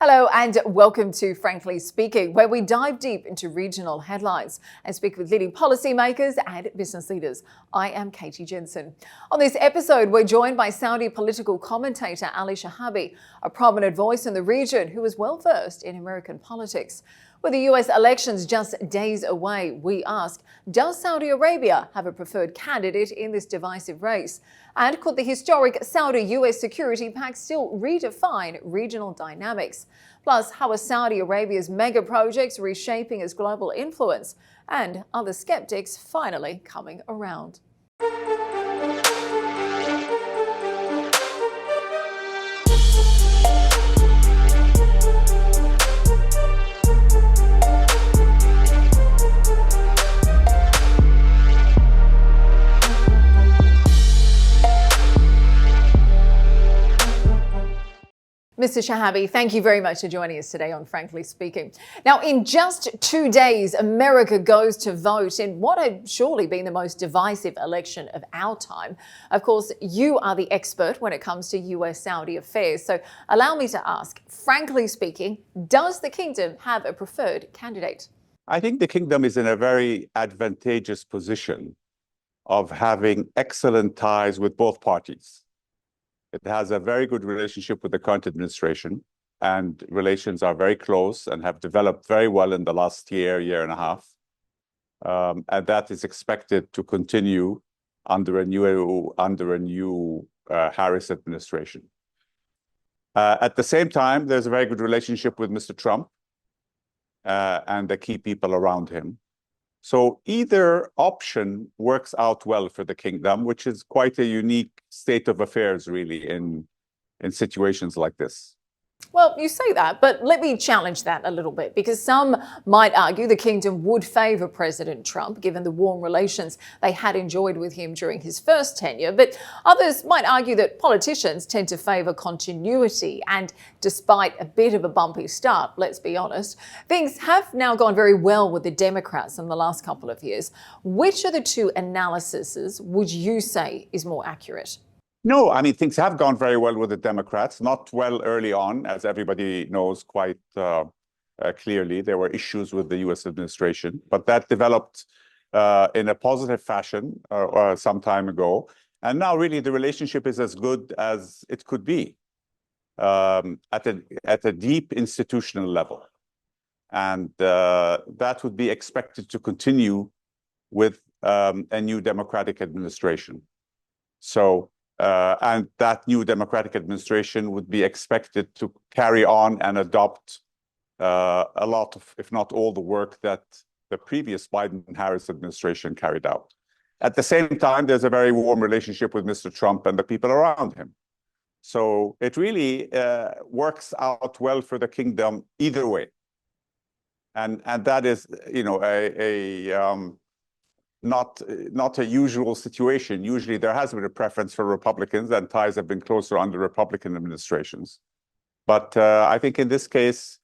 Hello and welcome to Frankly Speaking, where we dive deep into regional headlines and speak with leading policymakers and business leaders. I am Katie Jensen. On this episode, we're joined by Saudi political commentator Ali Shihabi, a prominent voice in the region who is well versed in American politics. With the US elections just days away, we ask, does Saudi Arabia have a preferred candidate in this divisive race? And could the historic Saudi-US security pact still redefine regional dynamics? Plus, how are Saudi Arabia's megaprojects reshaping its global influence? And are the skeptics finally coming around? Mr. Shihabi, thank you very much for joining us today on Frankly Speaking. Now, in just 2 days, America goes to vote in what had surely been the most divisive election of our time. Of course, you are the expert when it comes to US-Saudi affairs. So allow me to ask, frankly speaking, does the kingdom have a preferred candidate? I think the kingdom is in a very advantageous position of having excellent ties with both parties. It has a very good relationship with the current administration, and relations are very close and have developed very well in the last year and a half. And that is expected to continue under a new Harris administration. At the same time, there's a very good relationship with Mr. Trump and the key people around him. So either option works out well for the kingdom, which is quite a unique state of affairs, really, in situations like this. Well, you say that, but let me challenge that a little bit, because some might argue the kingdom would favour President Trump, given the warm relations they had enjoyed with him during his first tenure. But others might argue that politicians tend to favour continuity. And despite a bit of a bumpy start, let's be honest, things have now gone very well with the Democrats in the last couple of years. Which of the two analyses would you say is more accurate? No, I mean, things have gone very well with the Democrats, not well early on, as everybody knows quite clearly. There were issues with the US administration, but that developed in a positive fashion some time ago. And now really the relationship is as good as it could be at a deep institutional level. And that would be expected to continue with a new Democratic administration. So, and that new Democratic administration would be expected to carry on and adopt a lot of, if not all, the work that the previous Biden-Harris administration carried out. At the same time, there's a very warm relationship with Mr. Trump and the people around him. So it really works out well for the kingdom either way. And that is, you know, not a usual situation. Usually there has been a preference for Republicans, and ties have been closer under Republican administrations. But I think in this case,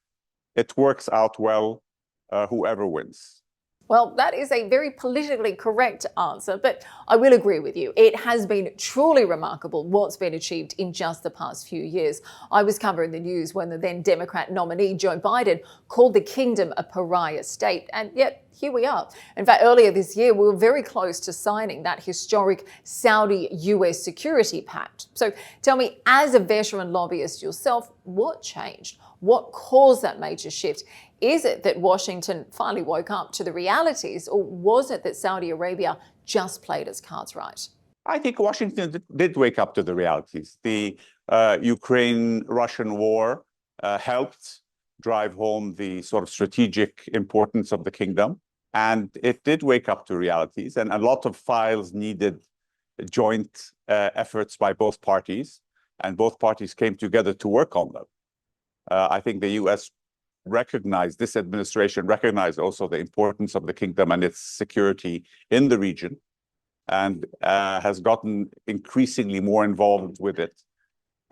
it works out well, whoever wins. Well, that is a very politically correct answer, but I will agree with you. It has been truly remarkable what's been achieved in just the past few years. I was covering the news when the then Democrat nominee, Joe Biden, called the kingdom a pariah state, and yet here we are. In fact, earlier this year, we were very close to signing that historic Saudi-US security pact. So tell me, as a veteran lobbyist yourself, what changed? What caused that major shift? Is it that Washington finally woke up to the realities, or was it that Saudi Arabia just played its cards right? I think Washington did wake up to the realities. The Ukraine-Russian war helped drive home the sort of strategic importance of the kingdom, and it did wake up to realities. And a lot of files needed joint efforts by both parties, and both parties came together to work on them. I think the US recognized, this administration recognized also the importance of the kingdom and its security in the region, and has gotten increasingly more involved with it.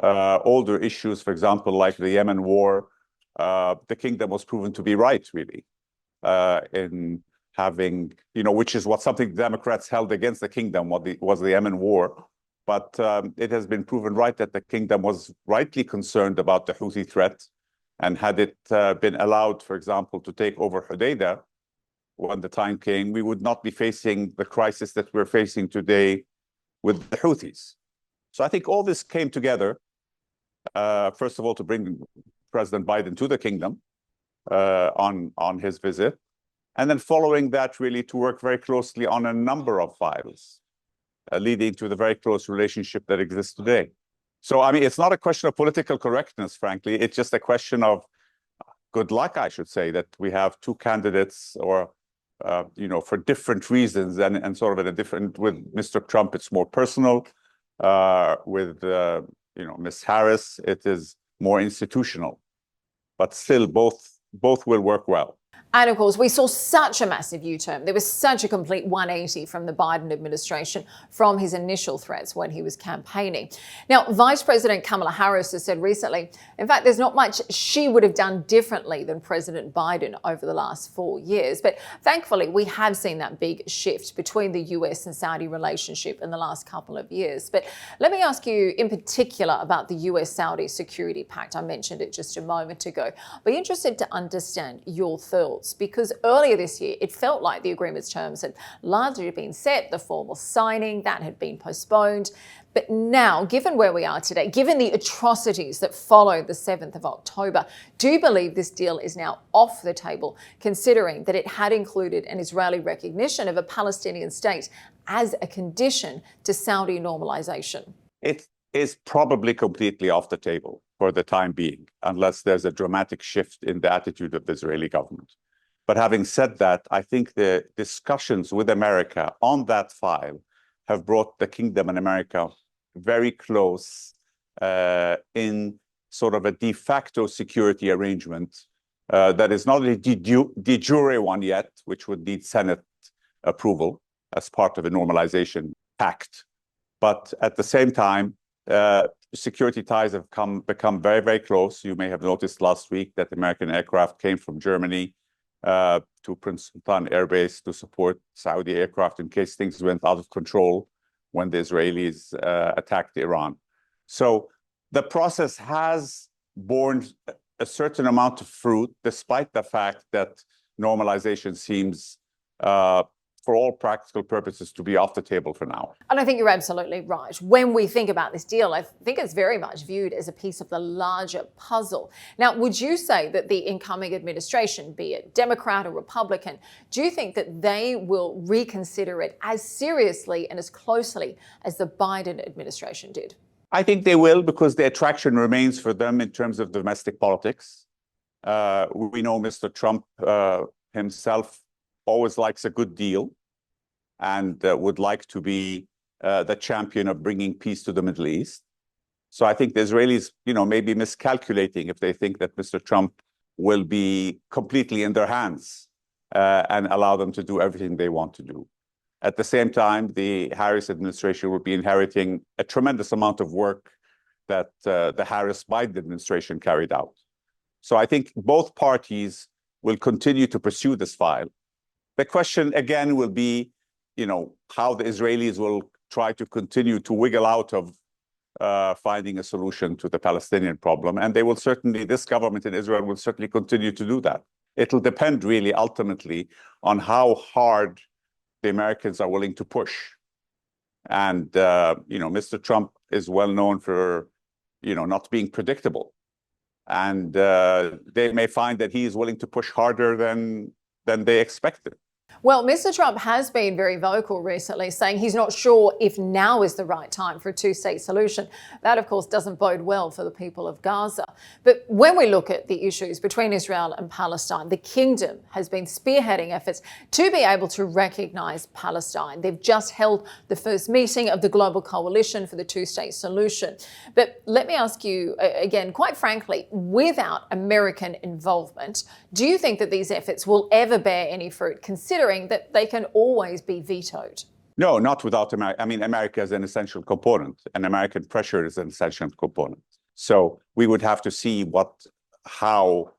Older issues, for example, like the Yemen war, the kingdom was proven to be right, really, in having, you know, which is what something Democrats held against the kingdom, was the Yemen war. But it has been proven right that the kingdom was rightly concerned about the Houthi threat And had it been allowed, for example, to take over Hodeidah when the time came, we would not be facing the crisis that we're facing today with the Houthis. So I think all this came together, first of all, to bring President Biden to the kingdom on his visit, and then following that, really to work very closely on a number of files, leading to the very close relationship that exists today. So, I mean, it's not a question of political correctness, frankly. It's just a question of good luck, I should say, that we have two candidates or, for different reasons and sort of in a different, with Mr. Trump, it's more personal. With, Ms. Harris, it is more institutional. But still, both will work well. And of course, we saw such a massive U-turn. There was such a complete 180 from the Biden administration from his initial threats when he was campaigning. Now, Vice President Kamala Harris has said recently, in fact, there's not much she would have done differently than President Biden over the last 4 years. But thankfully, we have seen that big shift between the US and Saudi relationship in the last couple of years. But let me ask you in particular about the US-Saudi security pact. I mentioned it just a moment ago. I'd be interested to understand your thoughts, because earlier this year, it felt like the agreement's terms had largely been set, the formal signing, that had been postponed. But now, given where we are today, given the atrocities that followed the 7th of October, do you believe this deal is now off the table, considering that it had included an Israeli recognition of a Palestinian state as a condition to Saudi normalization? It is probably completely off the table for the time being, unless there's a dramatic shift in the attitude of the Israeli government. But having said that, I think the discussions with America on that file have brought the kingdom and America very close in sort of a de facto security arrangement that is not a de jure one yet, which would need Senate approval as part of a normalization pact. But at the same time, security ties have become very, very close. You may have noticed last week that American aircraft came from Germany to Prince Sultan Air Base to support Saudi aircraft in case things went out of control when the Israelis attacked Iran. So the process has borne a certain amount of fruit, despite the fact that normalization seems for all practical purposes to be off the table for now. And I think you're absolutely right. When we think about this deal, I think it's very much viewed as a piece of the larger puzzle. Now, would you say that the incoming administration, be it Democrat or Republican, do you think that they will reconsider it as seriously and as closely as the Biden administration did? I think they will, because the attraction remains for them in terms of domestic politics. We know Mr. Trump himself always likes a good deal and would like to be the champion of bringing peace to the Middle East. So I think the Israelis, may be miscalculating if they think that Mr. Trump will be completely in their hands and allow them to do everything they want to do. At the same time, the Harris administration will be inheriting a tremendous amount of work that the Harris-Biden administration carried out. So I think both parties will continue to pursue this file. The question, again, will be, how the Israelis will try to continue to wiggle out of finding a solution to the Palestinian problem. And this government in Israel will certainly continue to do that. It'll depend really ultimately on how hard the Americans are willing to push. And, Mr. Trump is well known for, not being predictable. And they may find that he is willing to push harder than they expected. Well, Mr. Trump has been very vocal recently, saying he's not sure if now is the right time for a two-state solution. That, of course, doesn't bode well for the people of Gaza. But when we look at the issues between Israel and Palestine, the kingdom has been spearheading efforts to be able to recognise Palestine. They've just held the first meeting of the Global Coalition for the Two-State Solution. But let me ask you again, quite frankly, without American involvement, do you think that these efforts will ever bear any fruit, considering that they can always be vetoed? No, not without America. I mean, America is an essential component, and American pressure is an essential component. So we would have to see how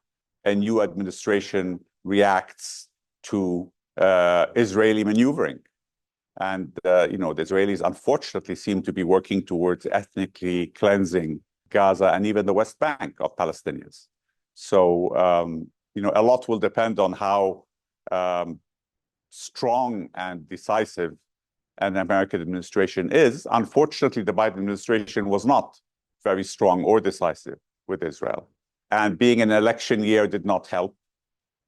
a new administration reacts to Israeli maneuvering. And, the Israelis unfortunately seem to be working towards ethnically cleansing Gaza and even the West Bank of Palestinians. So, a lot will depend on how strong and decisive an American administration is. Unfortunately, the Biden administration was not very strong or decisive with Israel. And being an election year did not help,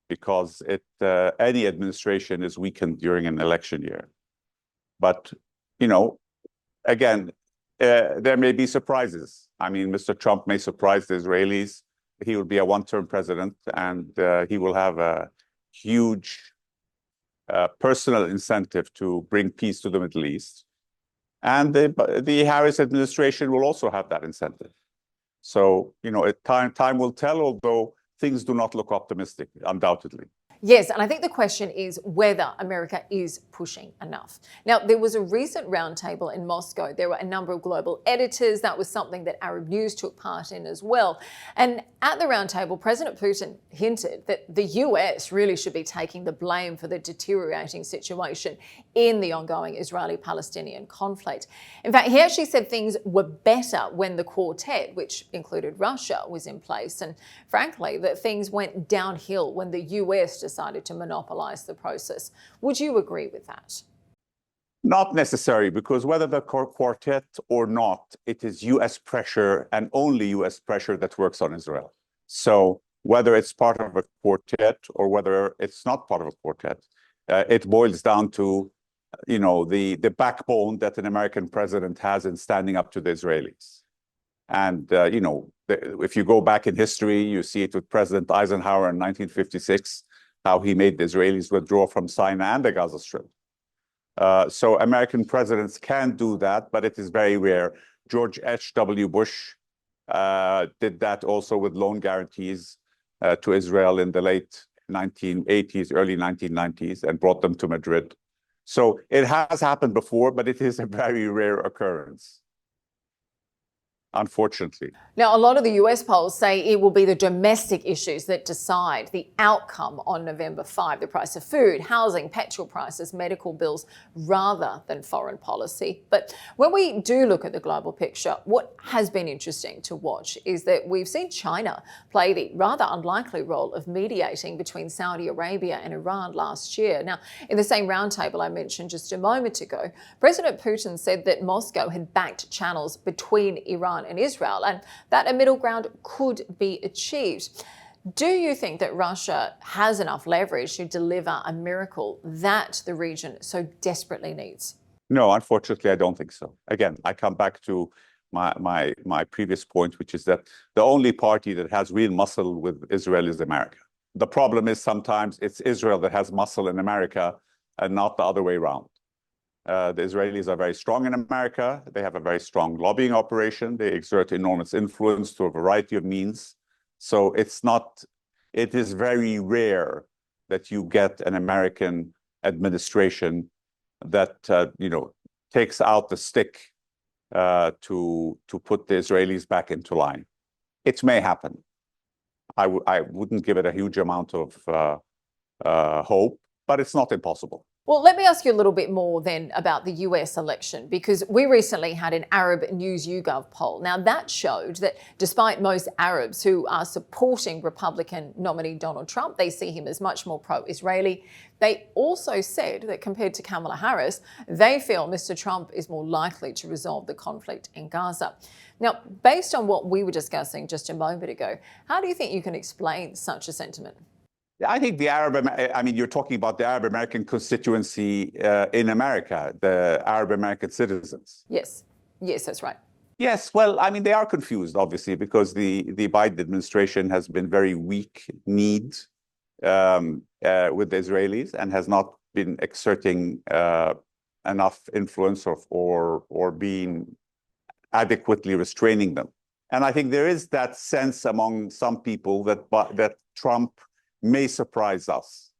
because any administration is weakened during an election year. But, again, there may be surprises. I mean, Mr. Trump may surprise the Israelis. He will be a one-term president, and he will have a huge personal incentive to bring peace to the Middle East. And the Harris administration will also have that incentive. So, time will tell, although things do not look optimistic, undoubtedly. Yes, and I think the question is whether America is pushing enough. Now, there was a recent roundtable in Moscow. There were a number of global editors. That was something that Arab News took part in as well. And at the roundtable, President Putin hinted that the US really should be taking the blame for the deteriorating situation in the ongoing Israeli-Palestinian conflict. In fact, he actually said things were better when the Quartet, which included Russia, was in place. And frankly, that things went downhill when the US decided to monopolize the process. Would you agree with that? Not necessary, because whether the Quartet or not, it is US pressure and only US pressure that works on Israel. So whether it's part of a quartet or whether it's not part of a quartet, it boils down to, the backbone that an American president has in standing up to the Israelis. And, if you go back in history, you see it with President Eisenhower in 1956, how he made the Israelis withdraw from Sinai and the Gaza Strip. So American presidents can do that, but it is very rare. George H.W. Bush did that also with loan guarantees to Israel in the late 1980s, early 1990s, and brought them to Madrid. So it has happened before, but it is a very rare occurrence, unfortunately. Now, a lot of the US polls say it will be the domestic issues that decide the outcome on November 5, the price of food, housing, petrol prices, medical bills, rather than foreign policy. But when we do look at the global picture, what has been interesting to watch is that we've seen China play the rather unlikely role of mediating between Saudi Arabia and Iran last year. Now, in the same roundtable I mentioned just a moment ago, President Putin said that Moscow had backed channels between Iran and Israel, and that a middle ground could be achieved. Do you think that Russia has enough leverage to deliver a miracle that the region so desperately needs? No, unfortunately, I don't think so. Again, I come back to my previous point, which is that the only party that has real muscle with Israel is America. The problem is sometimes it's Israel that has muscle in America and not the other way around. The Israelis are very strong in America. They have a very strong lobbying operation. They exert enormous influence through a variety of means. So it is very rare that you get an American administration that, takes out the stick to put the Israelis back into line. It may happen. I wouldn't give it a huge amount of hope, but it's not impossible. Well, let me ask you a little bit more then about the US election, because we recently had an Arab News YouGov poll. Now, that showed that despite most Arabs who are supporting Republican nominee Donald Trump, they see him as much more pro-Israeli. They also said that compared to Kamala Harris, they feel Mr. Trump is more likely to resolve the conflict in Gaza. Now, based on what we were discussing just a moment ago, how do you think you can explain such a sentiment? I think you're talking about the Arab American constituency in America, the Arab American citizens. Yes, that's right. Yes, well, they are confused, obviously, because the Biden administration has been very weak-kneed with the Israelis and has not been exerting enough influence or being adequately restraining them. And I think there is that sense among some people that Trump may surprise us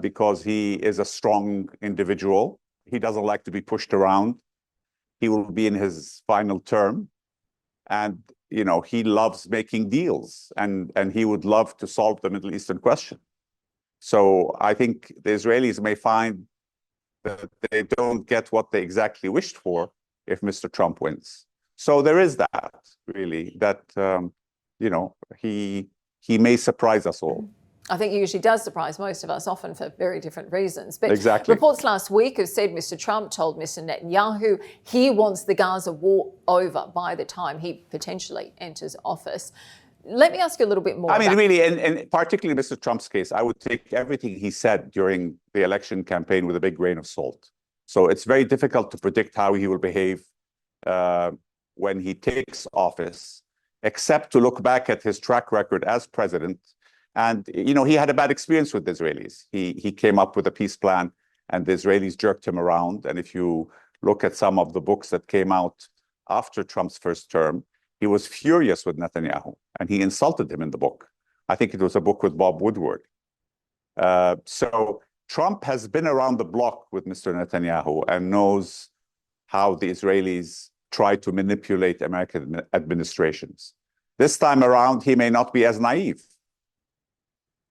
because he is a strong individual. He doesn't like to be pushed around. He will be in his final term. And, he loves making deals and he would love to solve the Middle Eastern question. So I think the Israelis may find that they don't get what they exactly wished for if Mr. Trump wins. So there is that, really, that, he may surprise us all. I think he usually does surprise most of us, often for very different reasons. But exactly. Reports last week have said Mr. Trump told Mr. Netanyahu he wants the Gaza war over by the time he potentially enters office. Let me ask you a little bit more. I mean, really, and particularly Mr. Trump's case, I would take everything he said during the election campaign with a big grain of salt. So it's very difficult to predict how he will behave when he takes office, except to look back at his track record as president. And, you know, he had a bad experience with the Israelis. He came up with a peace plan and the Israelis jerked him around. And if you look at some of the books that came out after Trump's first term, he was furious with Netanyahu and he insulted him in the book. I think it was a book with Bob Woodward. So Trump has been around the block with Mr. Netanyahu and knows how the Israelis try to manipulate American administrations. This time around, he may not be as naive.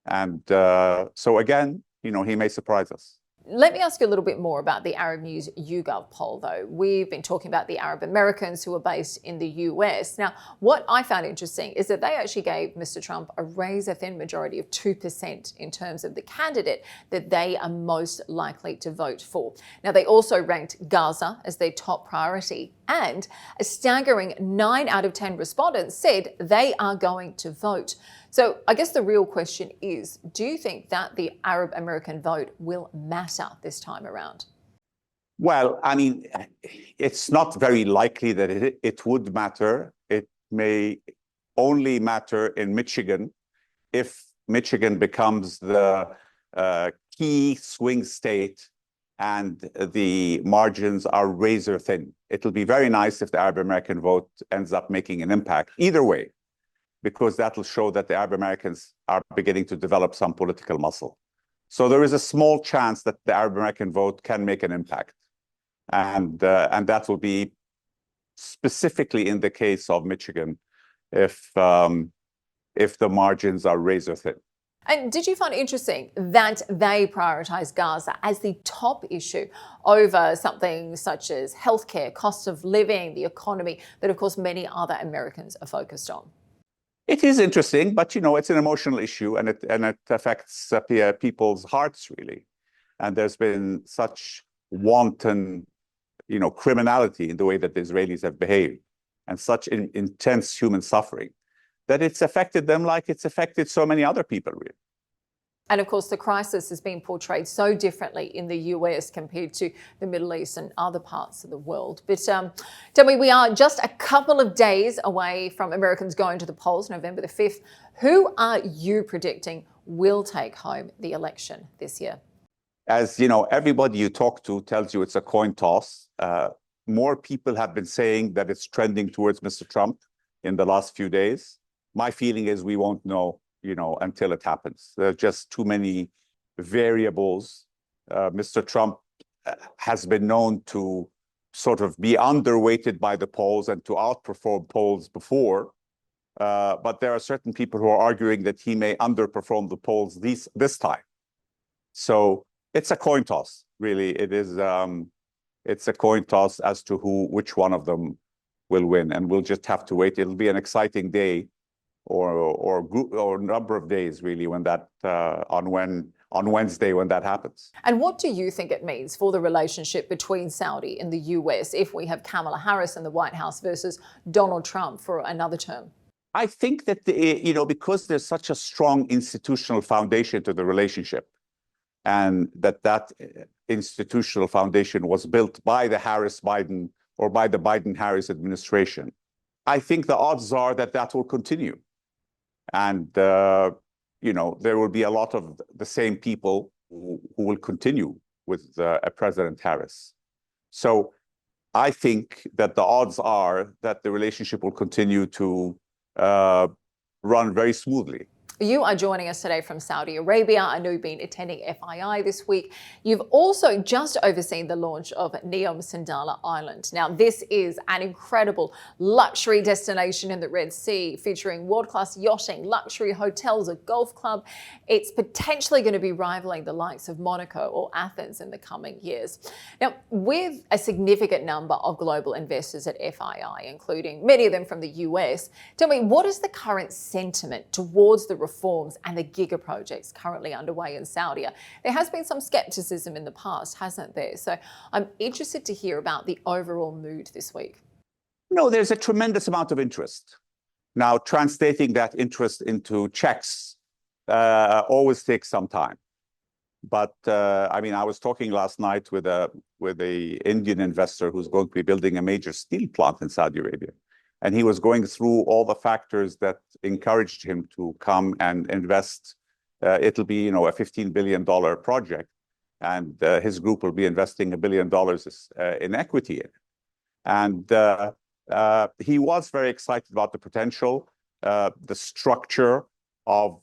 And so again, you know, he may surprise us. Let me ask you a little bit more about the Arab News YouGov poll, though. We've been talking about the Arab Americans who are based in the US. Now, what I found interesting is that they actually gave Mr. Trump a razor-thin majority of 2% in terms of the candidate that they are most likely to vote for. Now, they also ranked Gaza as their top priority, and a staggering 9 out of 10 respondents said they are going to vote. So I guess the real question is, do you think that the Arab American vote will matter this time around? Well, I mean, it's not very likely that it would matter. It may only matter in Michigan if Michigan becomes the key swing state and the margins are razor thin. It'll be very nice if the Arab American vote ends up making an impact either way, because that will show that the Arab Americans are beginning to develop some political muscle. So there is a small chance that the Arab American vote can make an impact. And that will be specifically in the case of Michigan if the margins are razor thin. And did you find it interesting that they prioritize Gaza as the top issue over something such as healthcare, cost of living, the economy, that of course many other Americans are focused on? It is interesting, but you know, it's an emotional issue and it affects people's hearts really. And there's been such wanton, you know, criminality in the way that the Israelis have behaved and such intense human suffering that it's affected them like it's affected so many other people really. And of course, the crisis has been portrayed so differently in the US compared to the Middle East and other parts of the world. But tell me, we are just a couple of days away from Americans going to the polls, November the 5th. Who are you predicting will take home the election this year? As you know, everybody you talk to tells you it's a coin toss. More people have been saying that it's trending towards Mr. Trump in the last few days. My feeling is we won't know, you know, until it happens. There are just too many variables. Mr. Trump has been known to sort of be underweighted by the polls and to outperform polls before. But there are certain people who are arguing that he may underperform the polls this time. So it's a coin toss, really. It is. It's a coin toss as to which one of them will win, and we'll just have to wait. It'll be an exciting day, or number of days, really, when that on Wednesday when that happens. And what do you think it means for the relationship between Saudi and the US if we have Kamala Harris in the White House versus Donald Trump for another term? I think that you know, because there's such a strong institutional foundation to the relationship, and that institutional foundation was built by the Harris-Biden or by the Biden-Harris administration, I think the odds are that that will continue. And, you know, there will be a lot of the same people who will continue with President Harris. So I think that the odds are that the relationship will continue to run very smoothly. You are joining us today from Saudi Arabia. I know you've been attending FII this week. You've also just overseen the launch of NEOM Sindala Island. Now, this is an incredible luxury destination in the Red Sea, featuring world-class yachting, luxury hotels, a golf club. It's potentially going to be rivaling the likes of Monaco or Athens in the coming years. Now, with a significant number of global investors at FII, including many of them from the US, tell me, what is the current sentiment towards the reforms and the giga projects currently underway in Saudi? There has been some skepticism in the past, hasn't there? So I'm interested to hear about the overall mood this week. No, there's a tremendous amount of interest. Now, translating that interest into checks always takes some time. But I mean, I was talking last night with a Indian investor who's going to be building a major steel plant in Saudi Arabia. And he was going through all the factors that encouraged him to come and invest. It'll be, a $15 billion project, and his group will be investing $1 billion in equity in it. And he was very excited about the potential, the structure of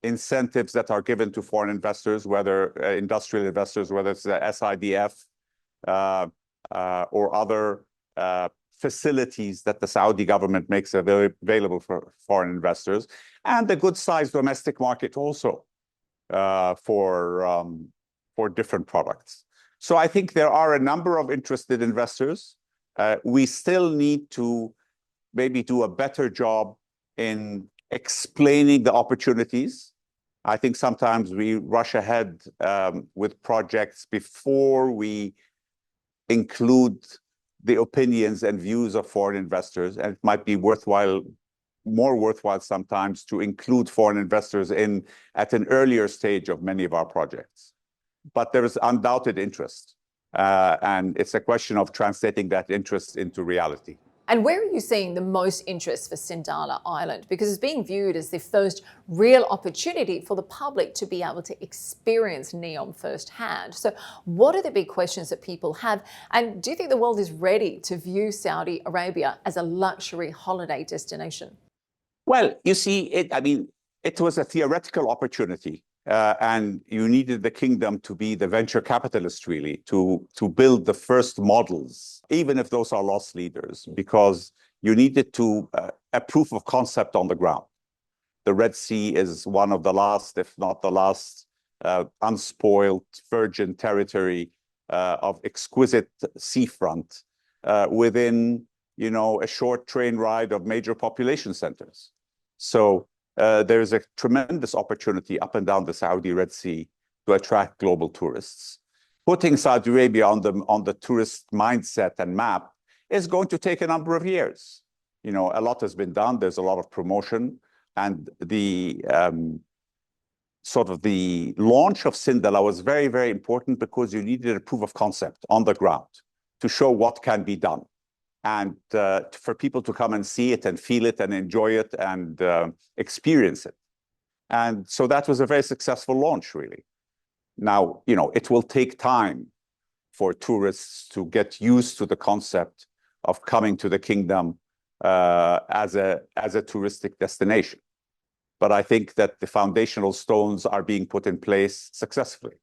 incentives that are given to foreign investors, whether industrial investors, whether it's the SIDF or other facilities that the Saudi government makes available for foreign investors, and the good-sized domestic market also for different products. So I think there are a number of interested investors. We still need to maybe do a better job in explaining the opportunities. I think sometimes we rush ahead with projects before we include the opinions and views of foreign investors, and it might be more worthwhile sometimes to include foreign investors at an earlier stage of many of our projects. But there is undoubted interest, and it's a question of translating that interest into reality. And where are you seeing the most interest for Sindala Island? Because it's being viewed as the first real opportunity for the public to be able to experience NEOM firsthand. So what are the big questions that people have? And do you think the world is ready to view Saudi Arabia as a luxury holiday destination? Well, you see, it was a theoretical opportunity. And you needed the kingdom to be the venture capitalist, really, to build the first models, even if those are loss leaders, because you needed a proof of concept on the ground. The Red Sea is one of the last, if not the last, unspoiled virgin territory of exquisite seafront within, a short train ride of major population centers. So there is a tremendous opportunity up and down the Saudi Red Sea to attract global tourists. Putting Saudi Arabia on the tourist mindset and map is going to take a number of years. A lot has been done. There's a lot of promotion, and the sort of the launch of Sindala was very, very important because you needed a proof of concept on the ground to show what can be done, and for people to come and see it and feel it and enjoy it and experience it. And so that was a very successful launch, really. Now, it will take time for tourists to get used to the concept of coming to the kingdom as a touristic destination. But I think that the foundational stones are being put in place successfully.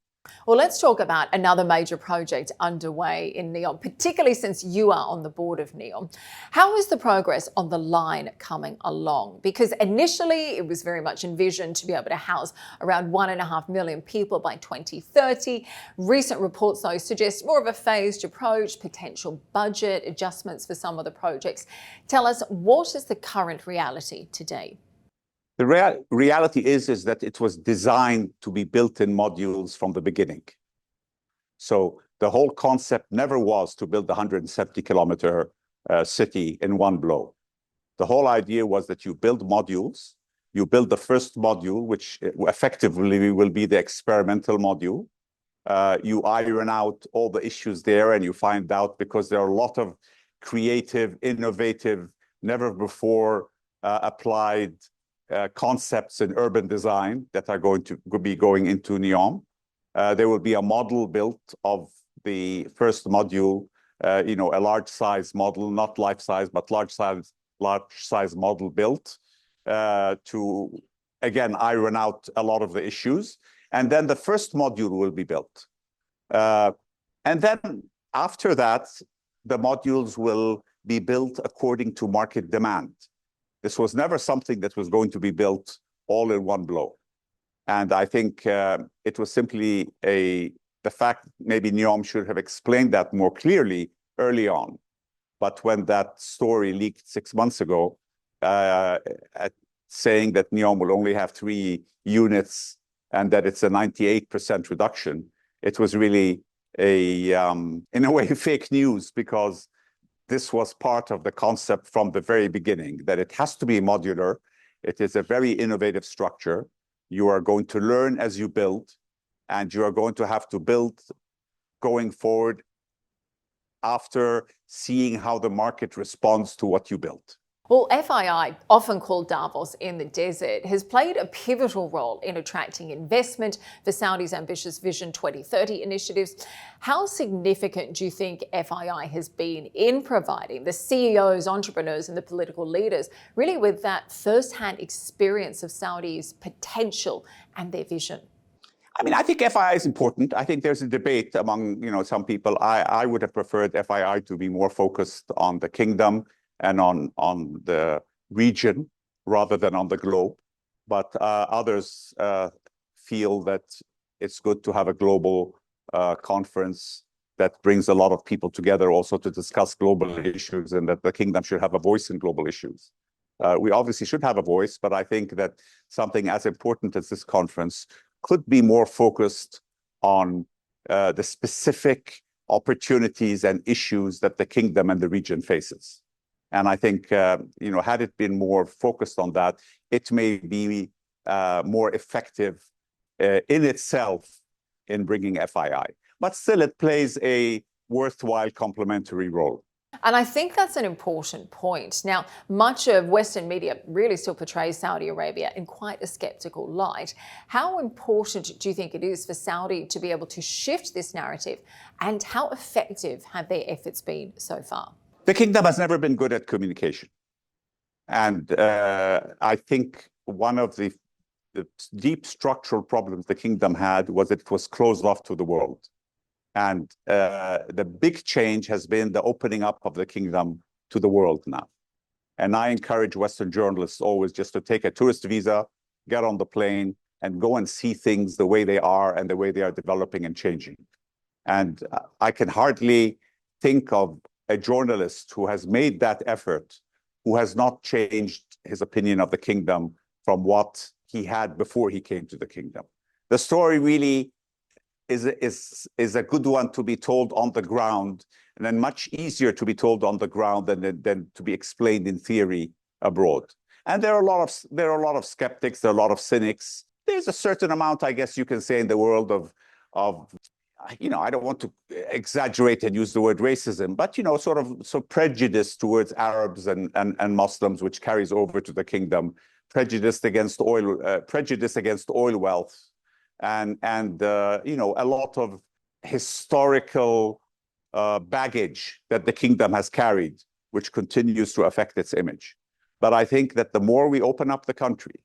Well, let's talk about another major project underway in NEOM, particularly since you are on the board of NEOM. How is the progress on the line coming along? Because initially it was very much envisioned to be able to house around 1.5 million people by 2030. Recent reports, though, suggest more of a phased approach, potential budget adjustments for some of the projects. Tell us, what is the current reality today? The reality is that it was designed to be built in modules from the beginning. So the whole concept never was to build a 170-kilometer city in one blow. The whole idea was that you build modules. You build the first module, which effectively will be the experimental module. You iron out all the issues there, and you find out, because there are a lot of creative, innovative, never before applied concepts in urban design that are going to be going into NEOM. There will be a model built of the first module, a large size model, not life size, but large size model built to again, iron out a lot of the issues. And then the first module will be built. And then after that, the modules will be built according to market demand. This was never something that was going to be built all in one blow. And I think it was simply the fact maybe Neom should have explained that more clearly early on. But when that story leaked 6 months ago, saying that Neom will only have 3 units and that it's a 98% reduction, it was really in a way, fake news, because this was part of the concept from the very beginning, that it has to be modular. It is a very innovative structure. You are going to learn as you build, and you are going to have to build going forward after seeing how the market responds to what you built. Well, FII, often called Davos in the desert, has played a pivotal role in attracting investment for Saudi's ambitious Vision 2030 initiatives. How significant do you think FII has been in providing the CEOs, entrepreneurs, and the political leaders really with that first-hand experience of Saudi's potential and their vision? I mean, I think FII is important. I think there's a debate among, some people. I would have preferred FII to be more focused on the kingdom and on the region rather than on the globe. But others feel that it's good to have a global conference that brings a lot of people together also to discuss global issues, and that the kingdom should have a voice in global issues. We obviously should have a voice, but I think that something as important as this conference could be more focused on the specific opportunities and issues that the kingdom and the region faces. And I think, had it been more focused on that, it may be more effective in itself in bringing FII. But still, it plays a worthwhile complementary role. And I think that's an important point. Now, much of Western media really still portrays Saudi Arabia in quite a skeptical light. How important do you think it is for Saudi to be able to shift this narrative, and how effective have their efforts been so far? The kingdom has never been good at communication. And I think one of the deep structural problems the kingdom had was it was closed off to the world. And the big change has been the opening up of the kingdom to the world now. And I encourage Western journalists always just to take a tourist visa, get on the plane, and go and see things the way they are and the way they are developing and changing. And I can hardly think of a journalist who has made that effort, who has not changed his opinion of the kingdom from what he had before he came to the kingdom. The story really is a good one to be told on the ground, and then much easier to be told on the ground than to be explained in theory abroad. And there are a lot of skeptics, there are a lot of cynics. There's a certain amount, I guess you can say, in the world of I don't want to exaggerate and use the word racism, but sort of prejudice towards Arabs and Muslims, which carries over to the kingdom, prejudice against oil wealth, and a lot of historical baggage that the kingdom has carried, which continues to affect its image. But I think that the more we open up the country,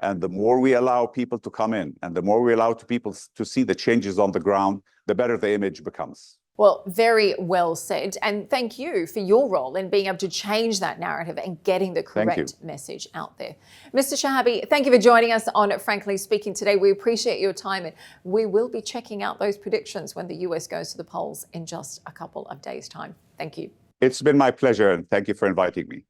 and the more we allow people to come in, and the more we allow people to see the changes on the ground, the better the image becomes. Well, very well said. And thank you for your role in being able to change that narrative and getting the correct message out there. Mr. Shihabi, thank you for joining us on Frankly Speaking today. We appreciate your time, and we will be checking out those predictions when the US goes to the polls in just a couple of days' time. Thank you. It's been my pleasure, and thank you for inviting me.